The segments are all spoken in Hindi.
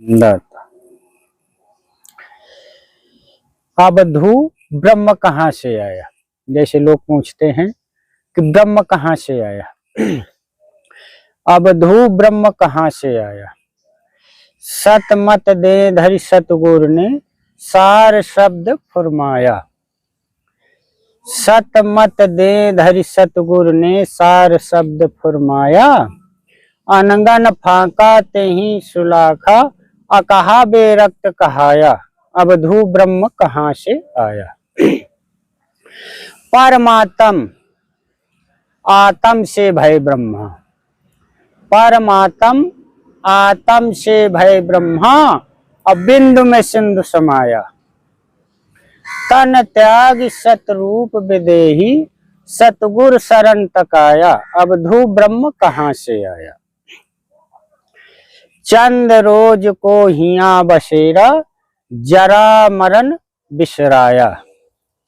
दाता। अवधू ब्रह्म कहाँ से आया? जैसे लोग पूछते हैं कि ब्रह्म कहाँ से आया, अवधू ब्रह्म कहाँ से आया? सतमत दे धरि सतगुरु ने सार शब्द फरमाया। सतमत दे धरि सतगुरु ने सार शब्द फरमाया। अनंगन फाका ते ही सुलाखा अकहा बेरक्त कहाया। अवधू ब्रह्म कहाँ से आया? परमात्म आत्म से भय ब्रह्मा। परमात्म आत्म से भय ब्रह्मा। अब बिंदु में सिंधु समाया। तन त्याग सतरूप विदेही सतगुर शरण तकाया। अवधू ब्रह्म कहाँ से आया? चंद रोज को हिया बसेरा जरा मरण बिसराया।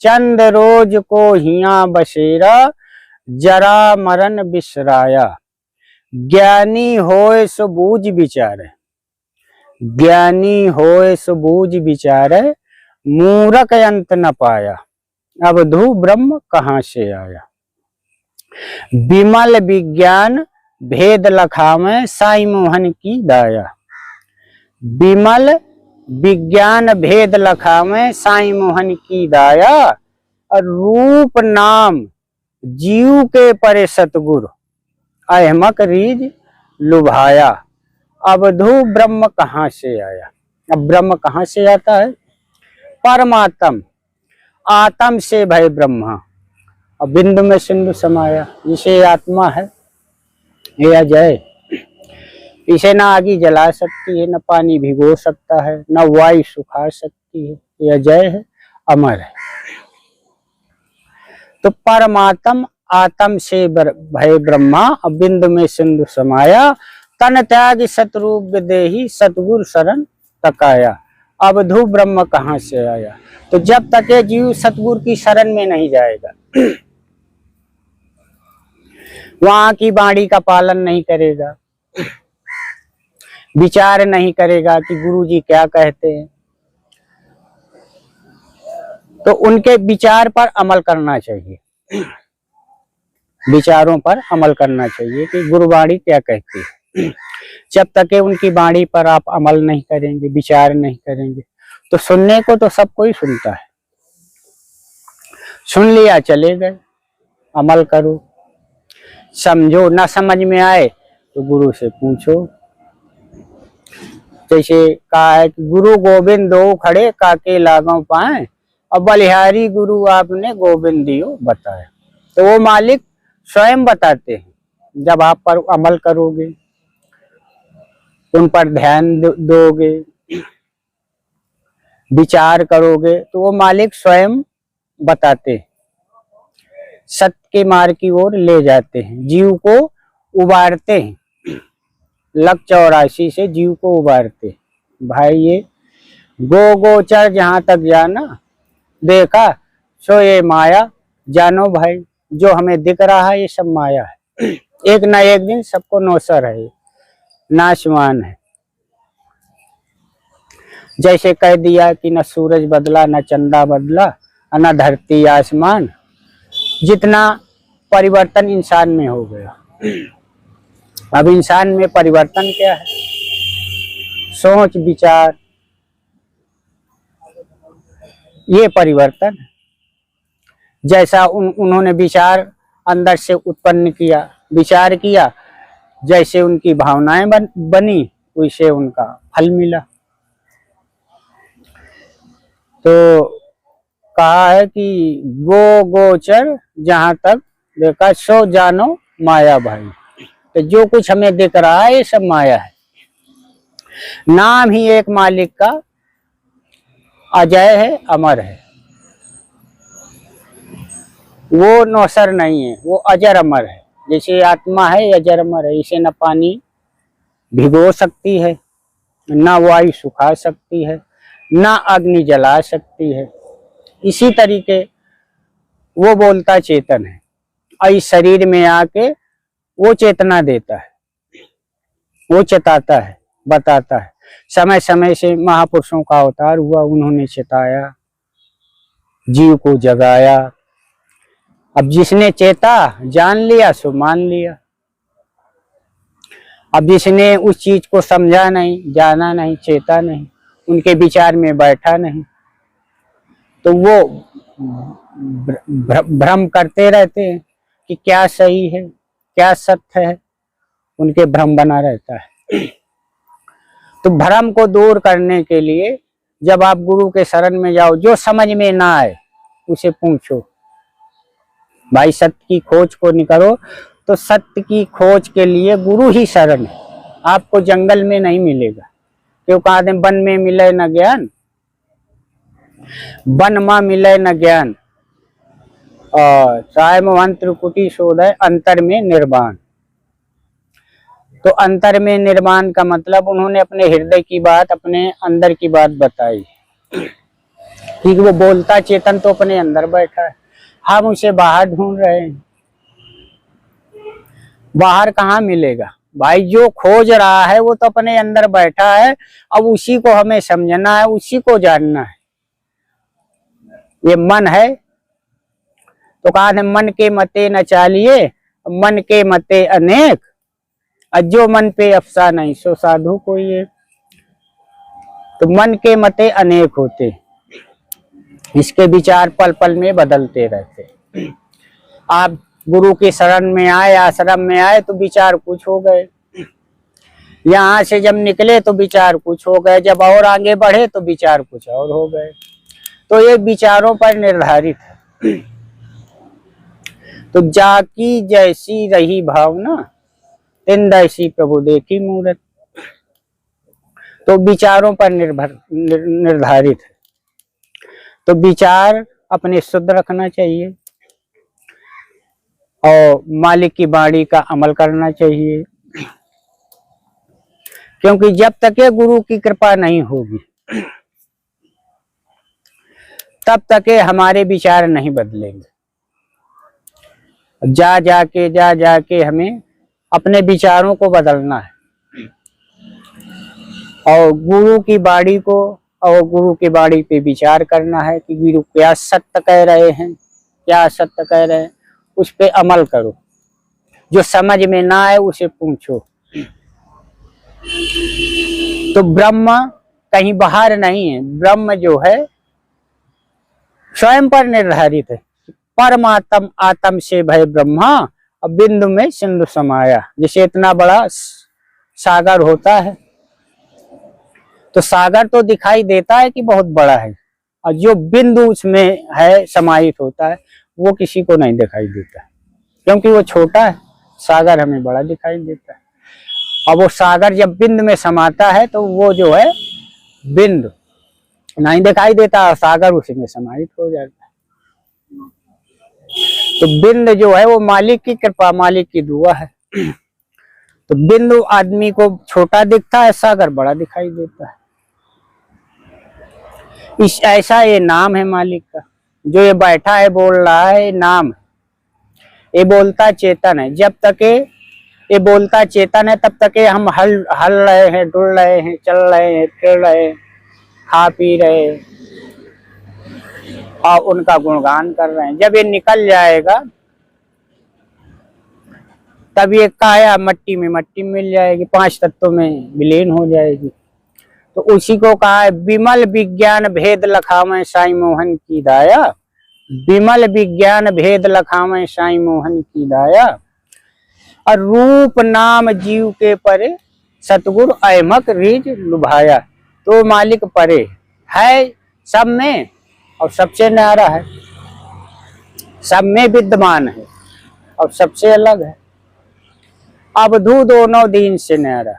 चंद रोज को हिया बसेरा जरा मरण बिसराया। ज्ञानी होए सो बूझ विचारे। ज्ञानी होए सो बूझ विचारे मूरख अंत न पाया। अवधू ब्रह्म कहाँ से आया? विमल विज्ञान भेद लखावे साई मोहन की दाया। विमल विज्ञान भेद लखावे साई मोहन की दाया। और रूप नाम जीव के परे सतगुरु अहमक रीज लुभाया। अवधू ब्रह्म कहाँ से आया? अब ब्रह्म कहाँ से आता है? परमात्म आत्म से भय ब्रह्मा। अब बिंदु में सिंधु समाया। इसे आत्मा है, ये अजय। इसे ना आगी जला सकती है, न पानी भिगो सकता है, न वायु सुखा सकती है। ये अजय है, अमर है। तो परमात्म आत्म से भय ब्रह्मा। अब बिंदु में सिंधु समाया। तन त्याग सतरूप विदेही सतगुरु शरण तकाया। अवधू ब्रह्म कहाँ से आया? तो जब तक ये जीव सतगुरु की शरण में नहीं जाएगा, वहां की वाणी का पालन नहीं करेगा, विचार नहीं करेगा कि गुरु जी क्या कहते हैं, तो उनके विचार पर अमल करना चाहिए। विचारों पर अमल करना चाहिए कि गुरुवाणी क्या कहती है। जब तक उनकी वाणी पर आप अमल नहीं करेंगे, विचार नहीं करेंगे, तो सुनने को तो सब कोई सुनता है। सुन लिया चले गए, अमल करो, समझो। ना समझ में आए तो गुरु से पूछो। जैसे कहा है कि गुरु गोविंद दो खड़े काके लागों पाए। अब बलिहारी गुरु आपने गोविंद दियो बताया। तो वो मालिक स्वयं बताते हैं। जब आप पर अमल करोगे, उन पर ध्यान दोगे, विचार करोगे, तो वो मालिक स्वयं बताते हैं, सत्य के मार्ग की ओर ले जाते हैं, जीव को उबारते हैं। लक्ष्य 84 से जीव को उबारते हैं। भाई ये गोचर जहां तक जाना देखा सो ये माया। जानो भाई, जो हमें दिख रहा है ये सब माया है। एक ना एक दिन सबको नौसर है, नाशवान है। जैसे कह दिया कि न सूरज बदला, न चंदा बदला, न धरती आसमान। जितना परिवर्तन इंसान में हो गया, अब इंसान में परिवर्तन क्या है? सोच विचार, ये परिवर्तन। जैसा उन्होंने विचार अंदर से उत्पन्न किया, विचार किया, जैसे उनकी भावनाएं बनी, वैसे उनका फल मिला। तो कहा है कि गोचर जहां तक देखा सो जानो माया भाई। तो जो कुछ हमें दिख रहा है ये सब माया है। नाम ही एक मालिक का अजय है, अमर है। वो नौसर नहीं है, वो अजर अमर है। जैसे आत्मा है, अजर अमर है। इसे न पानी भिगो सकती है, न वायु सुखा सकती है, न अग्नि जला सकती है। इसी तरीके वो बोलता चेतन है, और इस शरीर में आके वो चेतना देता है, वो चेताता है, बताता है। समय समय से महापुरुषों का अवतार हुआ, उन्होंने चेताया, जीव को जगाया। अब जिसने चेता जान लिया सो मान लिया। अब जिसने उस चीज को समझा नहीं, जाना नहीं, चेता नहीं, उनके विचार में बैठा नहीं, तो वो भ्रम करते रहते हैं कि क्या सही है, क्या सत्य है, उनके भ्रम बना रहता है। तो भ्रम को दूर करने के लिए जब आप गुरु के शरण में जाओ, जो समझ में ना आए उसे पूछो। भाई सत्य की खोज को निकलो, तो सत्य की खोज के लिए गुरु ही शरण है। आपको जंगल में नहीं मिलेगा, क्यों कहते हैं वन में मिले न ज्ञान, वन मां मिले न ज्ञान, और चाय मोहन त्रिकुटी शोधय अंतर में निर्वाण। तो अंतर में निर्वाण का मतलब उन्होंने अपने हृदय की बात, अपने अंदर की बात बताई कि वो बोलता चेतन तो अपने अंदर बैठा है, हम उसे बाहर ढूंढ रहे हैं। बाहर कहाँ मिलेगा भाई? जो खोज रहा है वो तो अपने अंदर बैठा है। अब उसी को हमें समझना है, उसी को जानना है। ये मन है तो कहा है मन के मते न चालिए, मन के मते अनेक, जो मन पे अफसा नहीं सो साधु कोई एक। तो मन के मते अनेक होते, इसके विचार पल पल में बदलते रहते। आप गुरु के शरण में आए, आश्रम में आए तो विचार कुछ हो गए, यहाँ से जब निकले तो विचार कुछ हो गए, जब और आगे बढ़े तो विचार कुछ और हो गए। तो ये विचारों पर निर्धारित है। तो जाकी जैसी रही भावना, तिन दैसी प्रभु देखी मूरत। तो विचारों पर निर्धारित है। तो विचार अपने शुद्ध रखना चाहिए और मालिक की वाणी का अमल करना चाहिए, क्योंकि जब तक ये गुरु की कृपा नहीं होगी तब तक हमारे विचार नहीं बदलेंगे। जा जाके हमें अपने विचारों को बदलना है और गुरु की वाणी को और गुरु की वाणी पे विचार करना है कि गुरु क्या सत्य कह रहे हैं, क्या सत्य कह रहे हैं, उस पे अमल करो। जो समझ में ना आए उसे पूछो। तो ब्रह्म कहीं बाहर नहीं है, ब्रह्म जो है स्वयं पर निर्धारित है। परमात्म आत्म से भय ब्रह्मा, अब बिंदु में सिंधु समाया। जैसे इतना बड़ा सागर होता है तो सागर तो दिखाई देता है कि बहुत बड़ा है, और जो बिंदु उसमें है समाहित होता है वो किसी को नहीं दिखाई देता, क्योंकि वो छोटा है। सागर हमें बड़ा दिखाई देता है, और वो सागर जब बिंदु में समाता है तो वो जो है बिंदु नहीं दिखाई देता, सागर उसी में समाहित हो जाता है। तो बिंदु जो है वो मालिक की कृपा, मालिक की दुआ है। तो बिंदु आदमी को छोटा दिखता है, सागर बड़ा दिखाई देता है। इस ऐसा ये नाम है मालिक का, जो ये बैठा है बोल रहा है, नाम है। ये बोलता चेतन है। जब तक ये बोलता चेतन है तब तक हम हल रहे हैं, डुल रहे हैं, चल रहे हैं, फिर रहे हैं, खा पी रहे और उनका गुणगान कर रहे हैं। जब ये निकल जाएगा तब ये काया मट्टी में मट्टी मिल जाएगी, 5 तत्वों में विलीन हो जाएगी। तो उसी को कहा है विमल विज्ञान भेद लखावें साईं मोहन की दाया। विमल विज्ञान भेद लखावें साईं मोहन की दाया, और रूप नाम जीव के परे सतगुरु अहमक रीज लुभाया। तो मालिक परे है सब में और सबसे न्यारा है, सब में विद्यमान है और सबसे अलग है। अवधू दोनों दीन से न्यारा,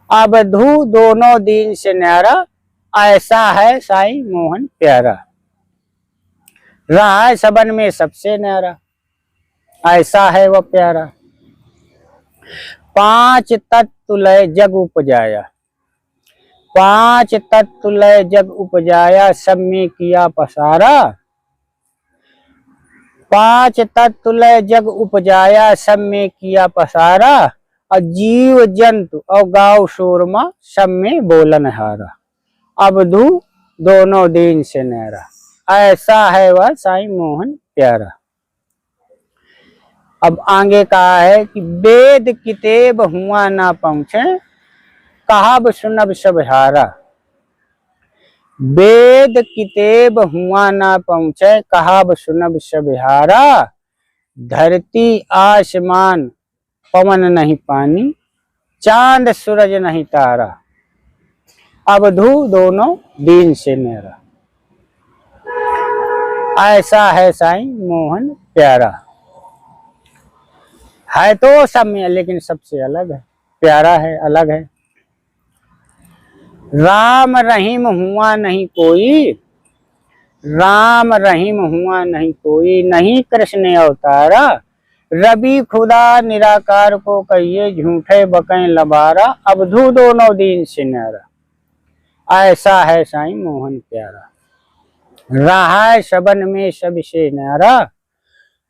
अवधू दोनों दीन से न्यारा, ऐसा है साईं मोहन प्यारा। रहा है सबन में सबसे न्यारा, ऐसा है वह प्यारा। 5 तत्व लय जग उपजाया, 5 तत्व लय जग उपजाया, सब में किया पसारा। 5 तत्व लय जग उपजाया, सब में किया पसारा, और जीव जंतु और गाँव शोरमा सब में बोलन हारा, अवधू दोनों दीन से न्यारा, ऐसा है वह साईं मोहन प्यारा। अब आगे कहा है कि वेद किताब हुआ ना पहुंचे, कहाब सुनब सब हारा। वेद किताब हुआ ना पहुंचे, कहाब सुनब सब हारा। धरती आसमान पवन नहीं पानी, चांद सूरज नहीं तारा, अवधू दोनों दीन से न्यारा, ऐसा है साईं मोहन प्यारा। है तो सब में, लेकिन सबसे अलग है, प्यारा है, अलग है। राम रहीम हुआ नहीं कोई, राम रहीम हुआ नहीं कोई, नहीं कृष्ण अवतारा। रवि खुदा निराकार को कहिए, झूठे बकें लबारा, अवधू दोनों दीन से न्यारा, ऐसा है साईं मोहन प्यारा। रहा शबन में सबसे न्यारा,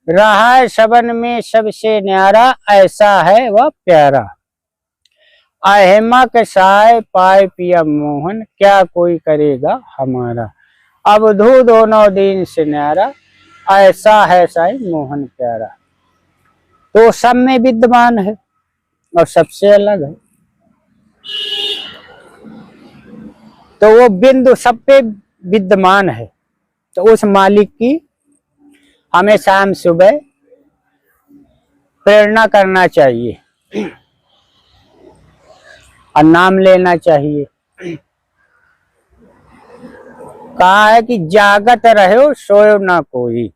रहा शबन में सबसे न्यारा, ऐसा है वह प्यारा। अहमक साय पाए पिया मोहन, क्या कोई करेगा हमारा, अवधू दोनों दीन से न्यारा, ऐसा है साईं मोहन प्यारा। तो सब में विद्यमान है और सबसे अलग है। तो वो बिंदु सब पे विद्यमान है, तो उस मालिक की हमें शाम सुबह प्रेरणा करना चाहिए और नाम लेना चाहिए। कहा है कि जागत रहो सोयो ना कोई,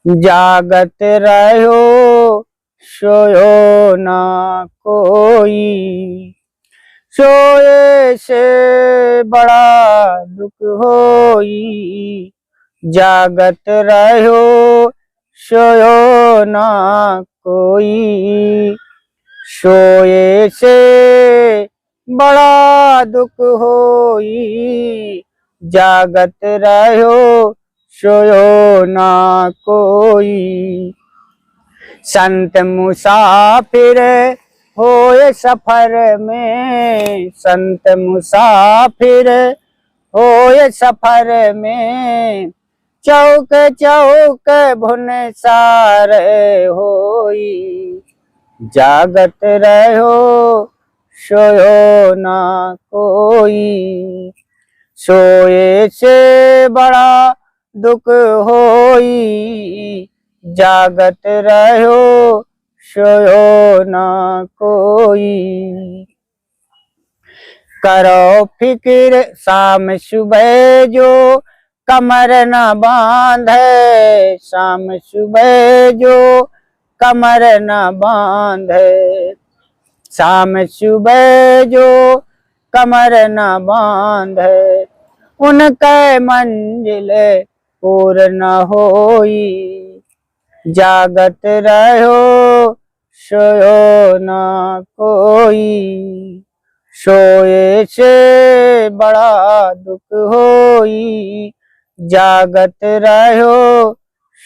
जागत रहो सोयो ना कोई, सोए से बड़ा दुख होई, जागत रहो सोयो ना कोई, सोए से बड़ा दुख होई, जागत रहो सोयो ना कोई। संत मुसाफिर होए सफर में, संत मुसाफिर होए सफर में, चौक चौक भुन सारे होई, जागत रहो सोयो ना कोई, सोए से बड़ा दुख होई, जागत रहो सोयो ना कोई। करो फिक्र शाम सुबह जो कमर न बांधे, शाम सुबह जो कमर न बांधे, शाम सुबह जो कमर न बांधे, उनके मंजिल पूर्ण होई, जागत रहो सोयो ना कोई, सोए से बड़ा दुख होई, जागत रहो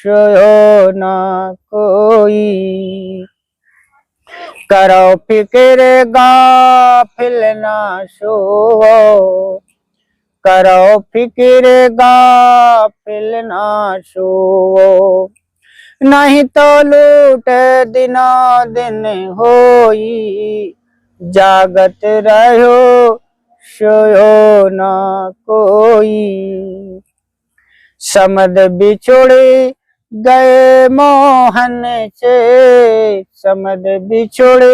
सोयो ना कोई। करो फिक्र गाफिल ना सोओ, करो फिक्र गाफिल ना सोओ, नहीं तो लूट दिनो दिन होई, जागत रहो सोयो ना कोई। समद बिछुड़ गए मोहन से, समद बिछुड़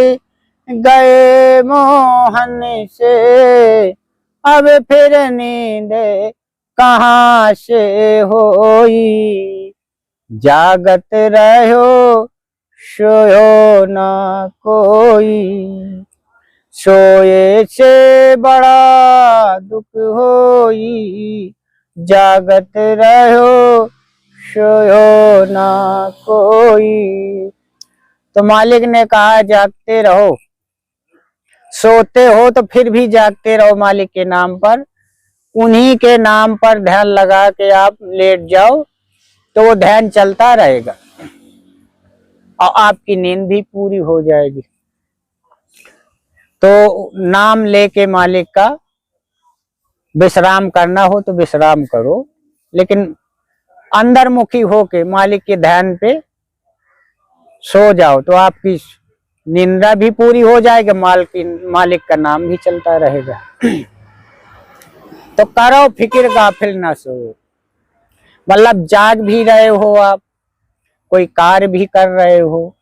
गए मोहन से, अब फिर नींद कहाँ से होई, जागत रहो सोयो ना कोई, सोए से बड़ा दुख होई, जागत रहो सोयो ना कोई। तो मालिक ने कहा जागते रहो, सोते हो तो फिर भी जागते रहो मालिक के नाम पर, उन्हीं के नाम पर ध्यान लगा के आप लेट जाओ तो वो ध्यान चलता रहेगा और आपकी नींद भी पूरी हो जाएगी। तो नाम लेके मालिक का विश्राम करना हो तो विश्राम करो, लेकिन अंतर्मुखी होके मालिक के ध्यान पे सो जाओ तो आपकी निंदा भी पूरी हो जाएगी, मालिक का नाम भी चलता रहेगा। तो करो फिक्र गाफिल ना सो, मतलब जाग भी रहे हो आप, कोई कार्य भी कर रहे हो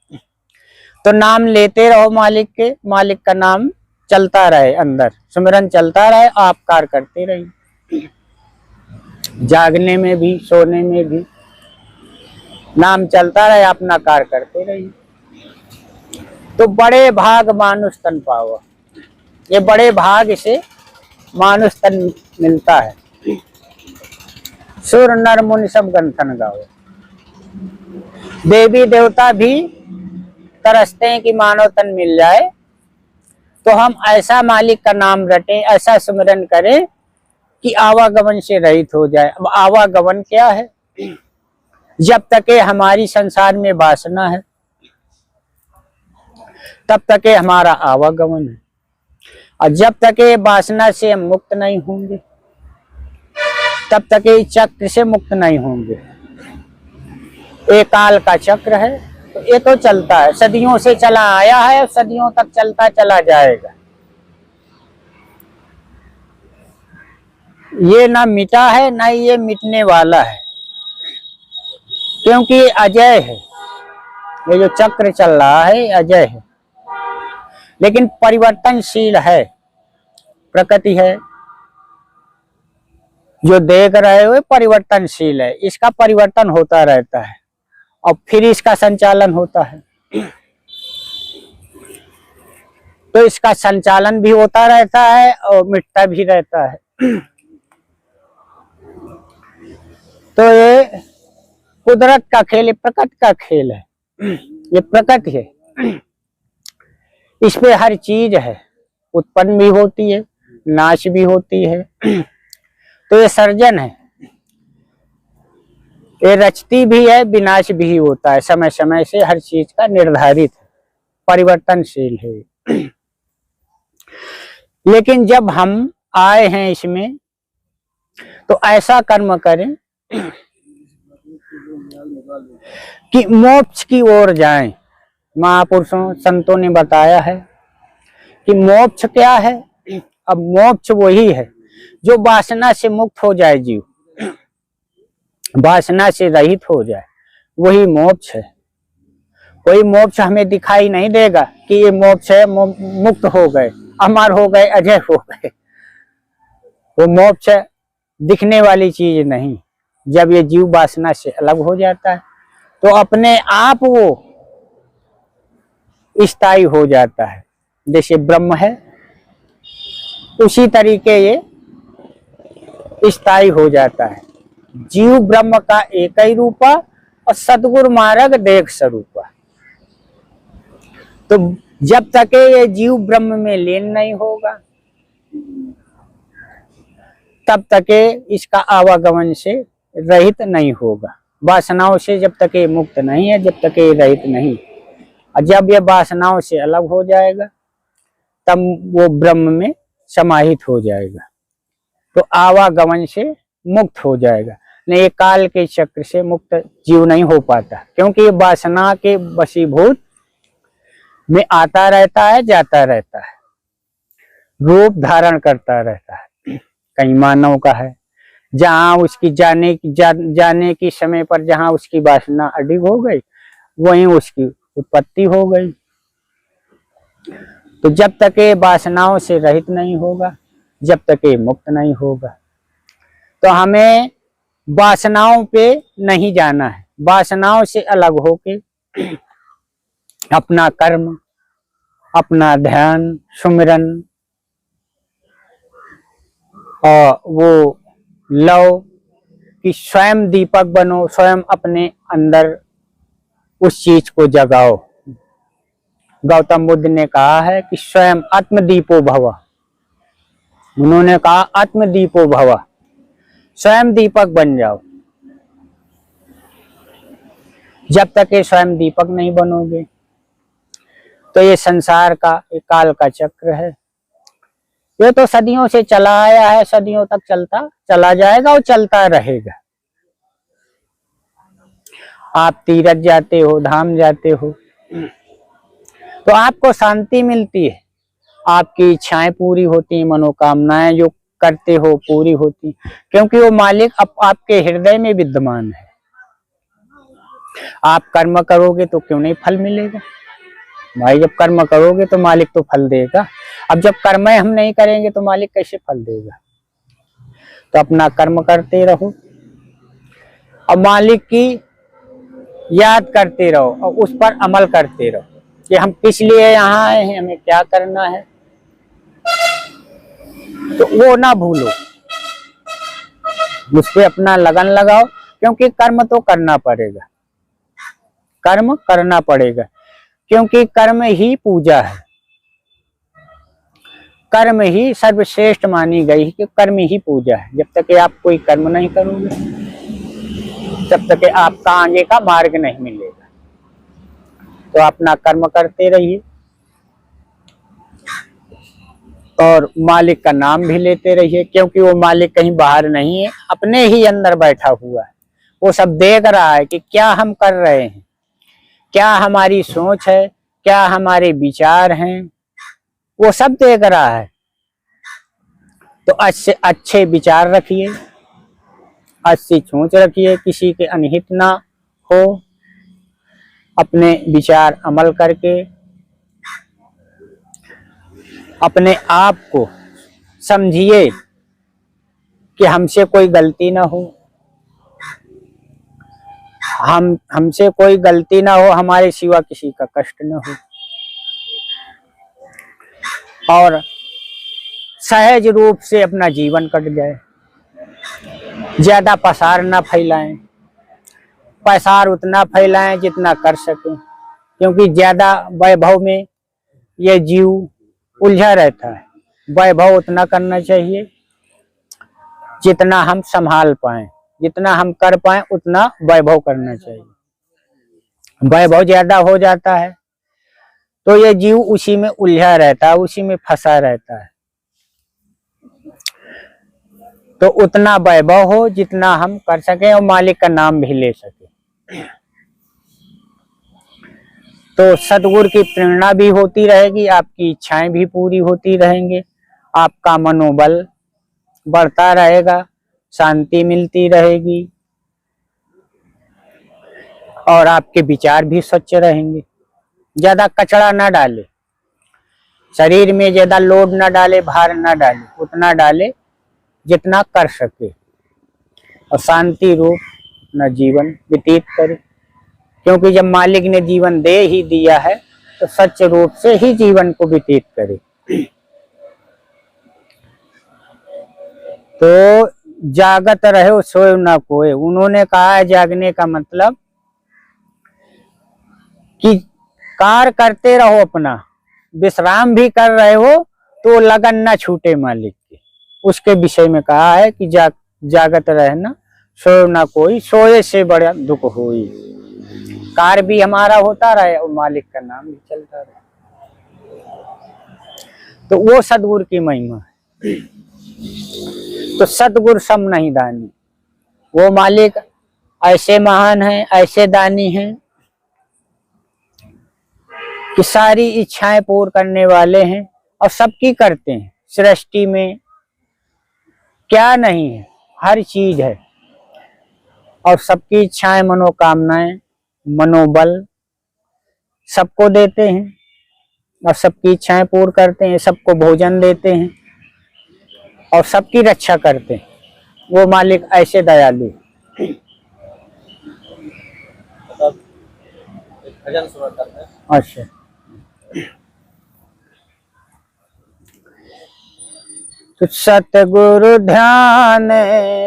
तो नाम लेते रहो मालिक के, मालिक का नाम चलता रहे, अंदर सुमिरन चलता रहे, आप कार्य करते रहिए। जागने में भी सोने में भी नाम चलता रहे, अपना कार्य करते रहिए। तो बड़े भाग मानुष तन पावा, ये बड़े भाग से मानुष तन मिलता है। सुर नर मुनि सब गंथन गाओ, देवी देवता भी तरसते हैं कि मानव तन मिल जाए, तो हम ऐसा मालिक का नाम रटें, ऐसा सुमिरन करें कि आवागमन से रहित हो जाए। अब आवागमन क्या है? जब तक हमारी संसार में वासना है तब तक हमारा आवागमन है, और जब तक वासना से हम मुक्त नहीं होंगे तब तक चक्र से मुक्त नहीं होंगे। एक काल का चक्र है, तो ये तो चलता है, सदियों से चला आया है, सदियों तक चलता चला जाएगा। ये ना मिटा है ना ये मिटने वाला है, क्योंकि अजय है। ये जो चक्र चल रहा है अजय है, लेकिन परिवर्तनशील है। प्रकृति है जो देख रहे हो परिवर्तनशील है, इसका परिवर्तन होता रहता है और फिर इसका संचालन होता है। तो इसका संचालन भी होता रहता है और मिटता भी रहता है। तो ये कुदरत का खेल, प्रकृति का खेल है। ये प्रकृति है, इस पे हर चीज है, उत्पन्न भी होती है, नाश भी होती है। तो ये सर्जन है, ये रचती भी है, विनाश भी होता है, समय समय से हर चीज का निर्धारित है, परिवर्तनशील है। लेकिन जब हम आए हैं इसमें तो ऐसा कर्म करें कि मोक्ष की ओर जाएं। महापुरुषों संतों ने बताया है कि मोक्ष क्या है। अब मोक्ष वही है जो वासना से मुक्त हो जाए, जीव वासना से रहित हो जाए, वही मोक्ष है। कोई मोक्ष हमें दिखाई नहीं देगा कि ये मोक्ष है, मुक्त हो गए, अमर हो गए, अजय हो गए। वो मोक्ष दिखने वाली चीज नहीं। जब ये जीव वासना से अलग हो जाता है तो अपने आप वो स्थायी हो जाता है। जैसे ब्रह्म है उसी तरीके ये स्थायी हो जाता है। जीव ब्रह्म का एक ही रूपा और सतगुरु मार्ग देख स्वरूपा। तो जब तक ये जीव ब्रह्म में लीन नहीं होगा तब तक इसका आवागमन से रहित नहीं होगा। वासनाओं से जब तक ये मुक्त नहीं है, जब तक ये रहित नहीं, और जब ये वासनाओं से अलग हो जाएगा तब वो ब्रह्म में समाहित हो जाएगा, तो आवागमन से मुक्त हो जाएगा। नहीं, ये काल के चक्र से मुक्त जीव नहीं हो पाता, क्योंकि ये वासना के वशीभूत में आता रहता है, जाता रहता है, रूप धारण करता रहता है। कहीं मानव का है, जहां उसकी जाने की समय पर जहां उसकी वासना अडिग हो गई वहीं उसकी उत्पत्ति हो गई। तो जब तक ये वासनाओं से रहित नहीं होगा, जब तक ये मुक्त नहीं होगा, तो हमें वासनाओं पे नहीं जाना है। वासनाओं से अलग होके अपना कर्म, अपना ध्यान, सुमिरन और वो लो कि स्वयं दीपक बनो, स्वयं अपने अंदर उस चीज को जगाओ। गौतम बुद्ध ने कहा है कि स्वयं आत्मदीपो भव। उन्होंने कहा आत्मदीपो भव, स्वयं दीपक बन जाओ। जब तक ये स्वयं दीपक नहीं बनोगे तो ये संसार का एक काल का चक्र है। ये तो सदियों से चला आया है, सदियों तक चलता चला जाएगा और चलता रहेगा। आप तीर्थ जाते हो, धाम जाते हो, तो आपको शांति मिलती है, आपकी इच्छाएं पूरी होती हैं, मनोकामनाएं जो करते हो पूरी होती, क्योंकि वो मालिक आपके हृदय में विद्यमान है। आप कर्म करोगे तो क्यों नहीं फल मिलेगा भाई? जब कर्म करोगे तो मालिक तो फल देगा। अब जब कर्म हम नहीं करेंगे तो मालिक कैसे फल देगा? तो अपना कर्म करते रहो और मालिक की याद करते रहो और उस पर अमल करते रहो कि हम किस लिए यहाँ आए हैं, हमें क्या करना है, तो वो ना भूलो, उस पर अपना लगन लगाओ, क्योंकि कर्म तो करना पड़ेगा, कर्म करना पड़ेगा, क्योंकि कर्म ही पूजा है, कर्म ही सर्वश्रेष्ठ मानी गई कि कर्म ही पूजा है। जब तक आप कोई कर्म नहीं करोगे तब तक आपका आगे का मार्ग नहीं मिलेगा। तो अपना कर्म करते रहिए और मालिक का नाम भी लेते रहिए, क्योंकि वो मालिक कहीं बाहर नहीं है, अपने ही अंदर बैठा हुआ है। वो सब देख रहा है कि क्या हम कर रहे हैं, क्या हमारी सोच है, क्या हमारे विचार हैं, वो सब देख रहा है। तो अच्छे विचार रखिए, अच्छी सोच रखिए, किसी के अनहित ना हो, अपने विचार अमल करके अपने आप को समझिए कि हमसे कोई गलती ना हो, हमसे कोई गलती ना हो, हमारे सिवा किसी का कष्ट ना हो, और सहज रूप से अपना जीवन कट जाए। ज्यादा पसार ना फैलाएं, पसार उतना फैलाएं जितना कर सकें, क्योंकि ज्यादा वैभव में ये जीव उलझा रहता है। वैभव उतना करना चाहिए जितना हम संभाल पाएं, जितना हम कर पाएं उतना वैभव करना चाहिए। वैभव ज्यादा हो जाता है तो ये जीव उसी में उलझा रहता है, उसी में फंसा रहता है। तो उतना वैभव हो जितना हम कर सके और मालिक का नाम भी ले सके। तो सतगुरु की प्रेरणा भी होती रहेगी, आपकी इच्छाएं भी पूरी होती रहेंगी, आपका मनोबल बढ़ता रहेगा, शांति मिलती रहेगी और आपके विचार भी स्वच्छ रहेंगे। ज्यादा कचरा ना डाले, शरीर में ज्यादा लोड ना डाले, भार ना डाले, उतना डाले जितना कर सके और शांति रूप अपना जीवन व्यतीत करे। क्योंकि जब मालिक ने जीवन दे ही दिया है तो सच्च रूप से ही जीवन को व्यतीत करे। तो जागत रहे सोए ना कोय। उन्होंने कहा है जागने का मतलब कि कार्य करते रहो, अपना विश्राम भी कर रहे हो तो लगन ना छूटे मालिक की, उसके विषय में कहा है कि जागत रहना सोए ना कोई, सोए से बड़ा दुख होई। कार्य भी हमारा होता रहे और मालिक का नाम भी चलता रहे, तो वो सतगुरु की महिमा है। तो सतगुरु सम नहीं दानी, वो मालिक ऐसे महान हैं, ऐसे दानी हैं कि सारी इच्छाएं पूर्ण करने वाले हैं और सबकी करते हैं। सृष्टि में क्या नहीं है, हर चीज है और सबकी इच्छाएं, मनोकामनाएं, मनोबल सबको देते हैं और सबकी इच्छाएं पूर्ण करते हैं, सबको भोजन देते हैं और सबकी रक्षा करते हैं। वो मालिक ऐसे दयालु। अच्छा, तो सतगुरु ध्यान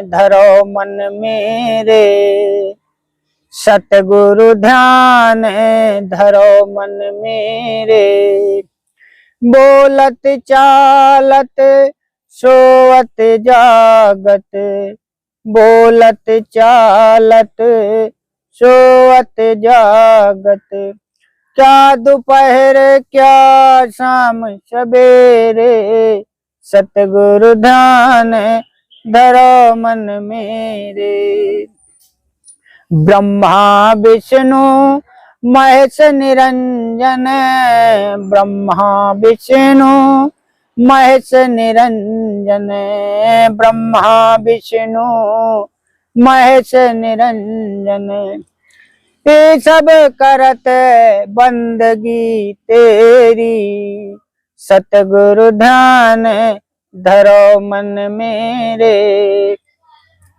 धरो मन मेरे, सतगुरु ध्यान धरो मन मेरे, बोलत चालत सोवत जागत, बोलत चालत सोवत जागत, क्या दोपहर क्या शाम सवेरे, सतगुरु ध्यान धरो मन मेरे। ब्रह्मा विष्णु महेश निरंजन, ब्रह्मा विष्णु महेश निरंजन, ब्रह्मा विष्णु महेश निरंजन। ये सब करत बंदगी तेरी, सतगुरु ध्यान धरो मन मेरे,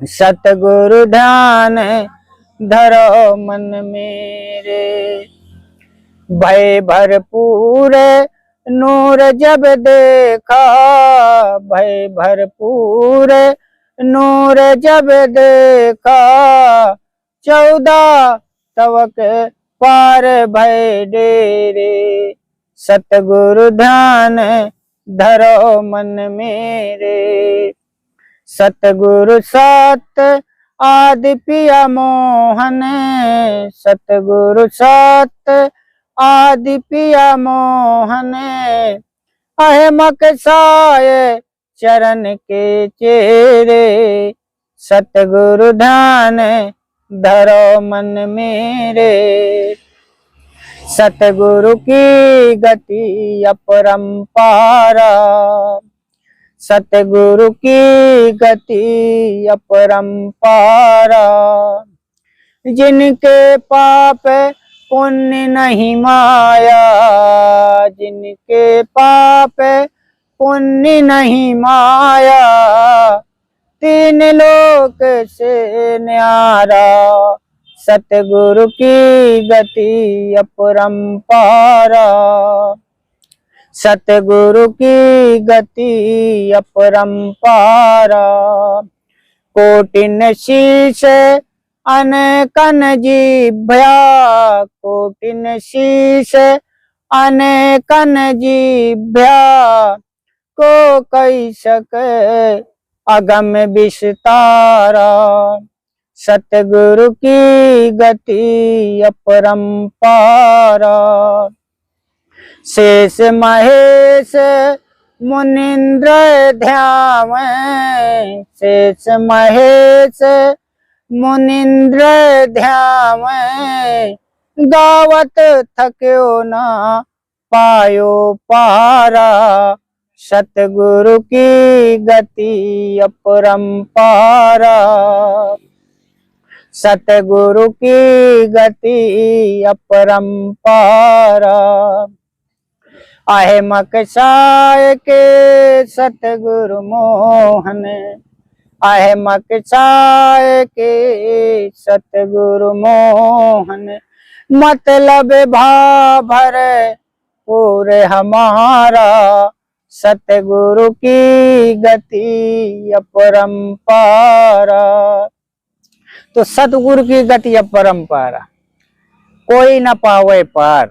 सतगुरु ध्यान धरो मन मेरे। भय भरपूर नूर जब देखा, भय भरपूर नूर जब देखा, 14 तवक पार भय डेरे, सतगुरु ध्यान धरो मन मेरे। सतगुरु सत आदि पिया मोहन, सतगुरु सत आदि पिया मोहन, अहमक साय चरण के चेरे, सतगुरु ध्यान धरो मन मेरे। सतगुरु की गति अपरंपारा, सतगुरु की गति अपरंपारा। जिनके पाप पुण्य नहीं माया, जिनके पाप पुण्य नहीं माया, 3 लोक से न्यारा, सतगुरु की गति अपरंपारा, सतगुरु की गति अपरंपारा। कोटिन शीश अनेकन जिभ्या, कोटिन शीश अनेकन जिभ्या, को कई सके अगम विस्तारा, सतगुरु की गति अपरंपारा। शेष महेश मुनीन्द्र ध्यावै, शेष महेश मुनीन्द्र ध्यावै, गावत थक्यो ना पायो पारा, सतगुरु की गति अपरंपारा, सतगुरु की गति अपरंपारा। अहमक साय के सतगुरु मोहन, अहमक साय के सतगुरु मोहन, मतलब भाव भर पूरे हमारा, सतगुरु की गति अपरंपारा। तो सतगुरु की गति अपरंपारा, कोई न पावे पार।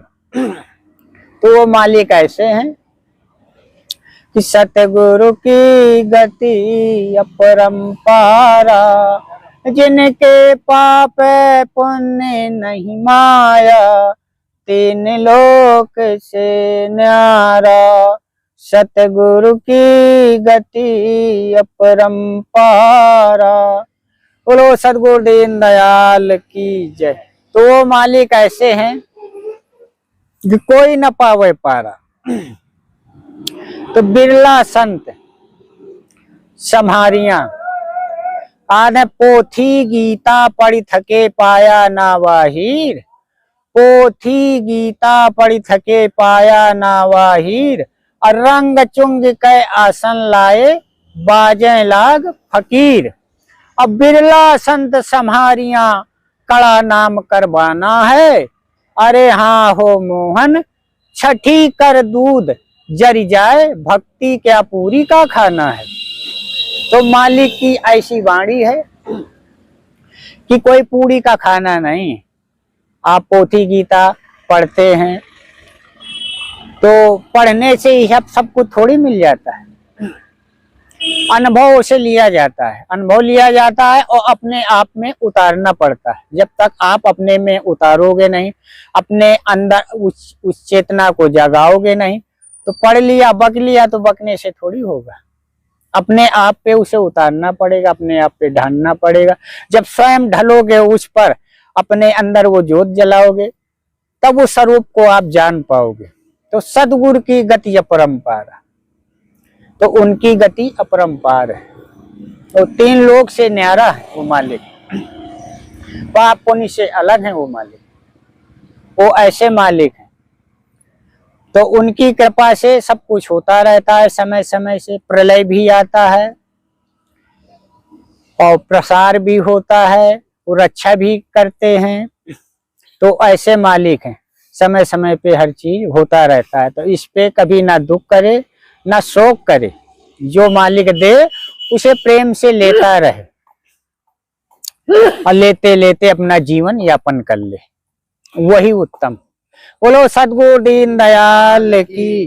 तो वो मालिक ऐसे हैं कि सतगुरु की गति अपरंपारा। जिनके पाप पुण्य नहीं माया, 3 लोक से न्यारा, सतगुरु की गति अपरंपारा। बोलो सतगुरु दीन दयाल की जय। तो वो मालिक ऐसे हैं कि कोई न पावे पारा। तो बिरला संत सम्हारियां आने पोथी गीता पढ़ी थके पाया ना वाहिर, पोथी गीता पढ़ी थके पाया ना वाहिर, और रंग चुंग के आसन लाए बाजे लाग फकीर। अब बिरला संत सम्हारियां कड़ा नाम करवाना है, अरे हाँ हो मोहन छठी कर दूध जरी जाए, भक्ति क्या पूरी का खाना है। तो मालिक की ऐसी वाणी है कि कोई पूरी का खाना नहीं। आप पोथी गीता पढ़ते हैं तो पढ़ने से ही सब कुछ थोड़ी मिल जाता है। अनुभव से लिया जाता है, अनुभव लिया जाता है और अपने आप में उतारना पड़ता है। जब तक आप अपने में उतारोगे नहीं, अपने अंदर उस चेतना को जगाओगे नहीं, तो पढ़ लिया बक लिया तो बकने से थोड़ी होगा। अपने आप पे उसे उतारना पड़ेगा, अपने आप पे ढालना पड़ेगा। जब स्वयं ढलोगे उस पर, अपने अंदर वो ज्योत जलाओगे, तब उस स्वरूप को आप जान पाओगे। तो सदगुरु की गति अपरंपार, तो उनकी गति अपरंपार है। तो 3 लोक से न्यारा है वो मालिक, पाप पुण्य से अलग है वो मालिक, वो ऐसे मालिक हैं। तो उनकी कृपा से सब कुछ होता रहता है, समय समय से प्रलय भी आता है और प्रसार भी होता है, वो रक्षा भी करते हैं। तो ऐसे मालिक हैं, समय समय पे हर चीज होता रहता है। तो इस पे कभी ना दुख करे ना शोक करे, जो मालिक दे उसे प्रेम से लेता रहे और लेते लेते अपना जीवन यापन कर ले, वही उत्तम। बोलो सद्गुरु दीन दयाल की।